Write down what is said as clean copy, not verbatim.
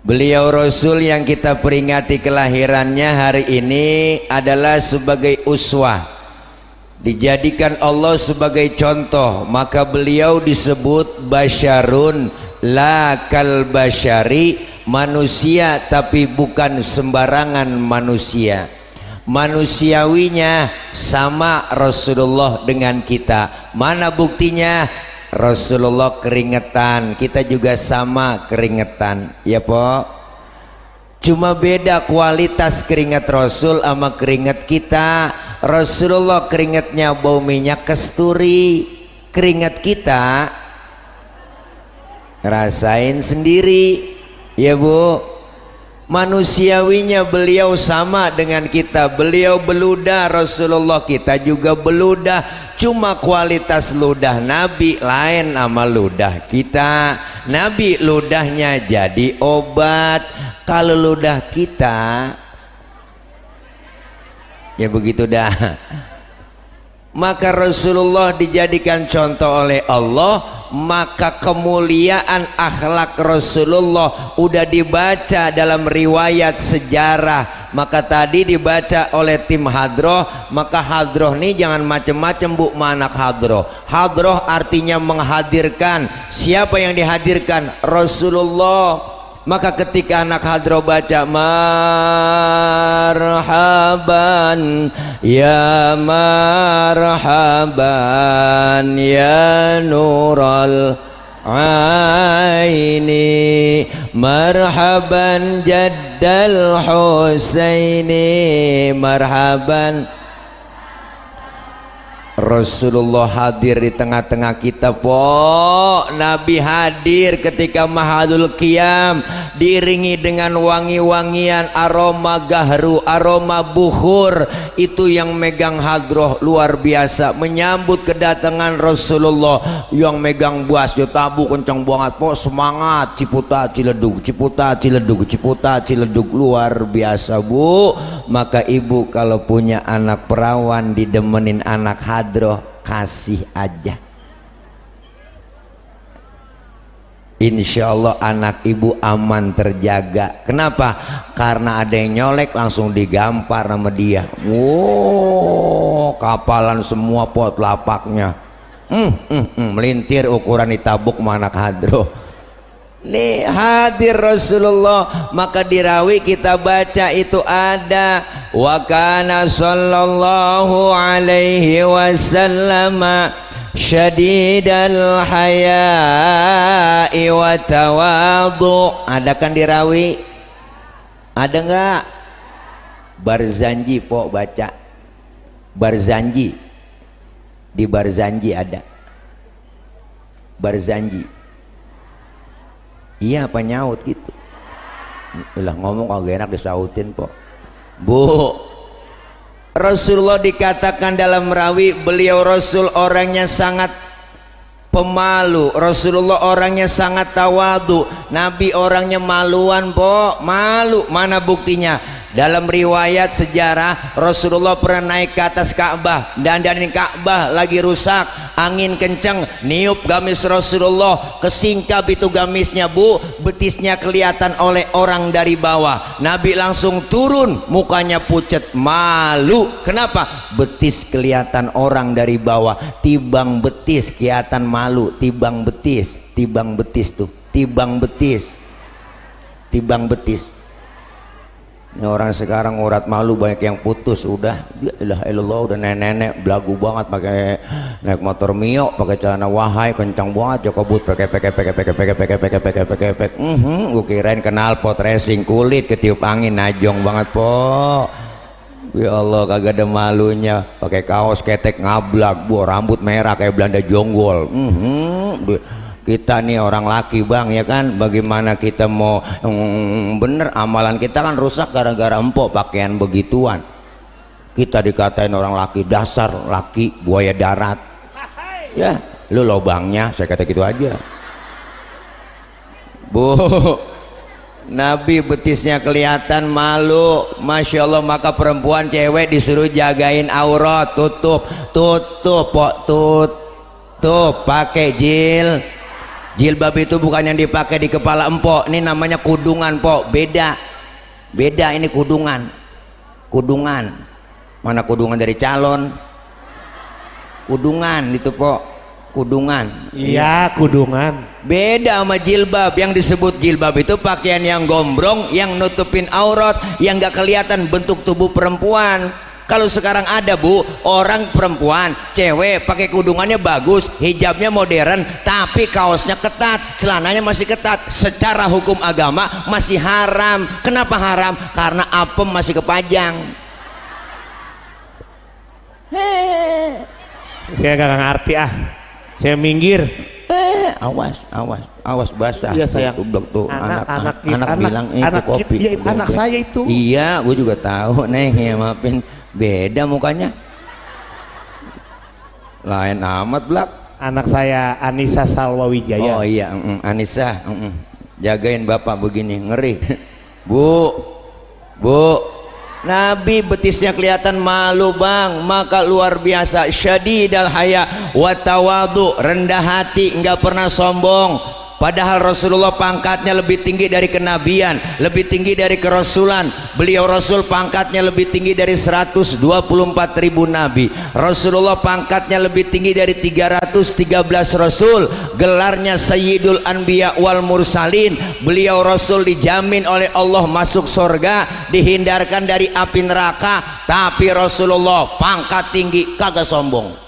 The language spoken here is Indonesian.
Beliau Rasul yang kita peringati kelahirannya hari ini adalah sebagai uswah, dijadikan Allah sebagai contoh, maka beliau disebut basyarun la kal basyari, manusia tapi bukan sembarangan manusia. Manusiawinya sama Rasulullah dengan kita. Mana buktinya? Rasulullah keringetan, kita juga sama keringetan, ya po. Cuma beda kualitas keringat Rasul sama keringat kita. Rasulullah keringatnya bau minyak kasturi, keringat kita rasain sendiri, ya bu. Manusiawinya beliau sama dengan kita, beliau beludah Rasulullah, kita juga beludah. Cuma kualitas ludah Nabi lain sama ludah kita. Nabi ludahnya jadi obat, kalau ludah kita ya begitu dah. Maka Rasulullah dijadikan contoh oleh Allah, maka kemuliaan akhlak Rasulullah udah dibaca dalam riwayat sejarah. Maka tadi dibaca oleh tim hadroh, maka hadroh nih jangan macem-macem bu, manak hadroh. Hadroh artinya menghadirkan. Siapa yang dihadirkan? Rasulullah. Maka ketika anak hadroh baca marhaban ya marhaban ya nural aini marhaban jaddal husaini marhaban, Rasulullah hadir di tengah-tengah kita po. Nabi hadir ketika mahadul qiyam, diiringi dengan wangi-wangian, aroma gahru, aroma bukhur. Itu yang megang hadroh luar biasa menyambut kedatangan Rasulullah. Yang megang buas yo tabu kencang banget po, semangat. Ciputa Ciledug, Ciputa Ciledug, Ciputa Ciledug, luar biasa bu. Maka ibu kalau punya anak perawan didemenin anak hadroh, kasih aja. Insya Allah anak ibu aman terjaga. Kenapa? Karena ada yang nyolek langsung digampar sama dia. Wow, kapalan semua pot lapaknya. Melintir ukuran ditabuk sama anak hadroh. Nih hadir Rasulullah, maka di rawi kita baca itu ada wa kana sallallahu alaihi wasallam syadidal haya'i wa tawadhu. Ada kan di rawi? Ada enggak? Barzanji po baca. Barzanji. Di Barzanji ada. Barzanji. Iya apa nyaut gitu? Ulah ngomong kagak enak disautin po. Bu, Rasulullah dikatakan dalam rawi beliau Rasul orangnya sangat pemalu. Rasulullah orangnya sangat tawadu. Nabi orangnya maluan po, malu. Mana buktinya? Dalam riwayat sejarah Rasulullah pernah naik ke atas Ka'bah, dandanin Ka'bah lagi rusak, angin kenceng, niup gamis Rasulullah, kesingkap itu gamisnya bu, betisnya kelihatan oleh orang dari bawah. Nabi langsung turun, mukanya pucet, malu. Kenapa? Betis kelihatan orang dari bawah, tibang betis kelihatan malu, tibang betis tuh, tibang betis. Ini orang sekarang urat malu banyak yang putus, udah la ilallah, udah nenek-nenek belagu banget pakai naik motor Mio, pakai celana wahai kencang banget, Jokobut pakai gue kirain kenal pot racing, kulit ketiup angin najong banget po. Ya Allah kagak ada malunya, pakai kaos ketek ngablak, bu rambut merah kayak Belanda jonggol. Kita nih orang laki bang ya kan, bagaimana kita mau bener, amalan kita kan rusak gara-gara empok pakaian begituan. Kita dikatain orang laki, dasar laki buaya darat. Ya lu lobangnya, saya kata gitu aja bu. Nabi betisnya kelihatan, malu, masya Allah. Maka perempuan cewek disuruh jagain aurat, tutup pakai jil. Jilbab itu bukan yang dipakai di kepala empok, ini namanya kudungan pok. Beda ini kudungan. Mana kudungan dari calon? Kudungan itu pok, kudungan. Iya, kudungan. Beda sama jilbab. Yang disebut jilbab itu pakaian yang gombrong, yang nutupin aurat, yang gak kelihatan bentuk tubuh perempuan. Kalau sekarang ada bu, orang perempuan, cewek pakai kudungannya bagus, hijabnya modern, tapi kaosnya ketat, celananya masih ketat. Secara hukum agama masih haram. Kenapa haram? Karena apem masih kepajang. Saya gak ngerti ah. Saya minggir. Awas basah. Iya sayang. Tuh anak bilang itu kopi. Iya, anak saya itu. Iya, gue juga tahu neng ya, maafin. Beda mukanya, lain amat Blak. Anak saya Anissa Salwa Wijaya. Oh iya, Anissa, jagain bapak begini, ngeri. Bu, Nabi betisnya kelihatan malu bang, maka luar biasa syadidal haya wa tawadu, rendah hati, enggak pernah sombong. Padahal Rasulullah pangkatnya lebih tinggi dari kenabian, lebih tinggi dari kerasulan. Beliau Rasul pangkatnya lebih tinggi dari 124.000 nabi. Rasulullah pangkatnya lebih tinggi dari 313 Rasul. Gelarnya Sayyidul Anbiya wal Mursalin. Beliau Rasul dijamin oleh Allah masuk surga, dihindarkan dari api neraka. Tapi Rasulullah pangkat tinggi, kagak sombong.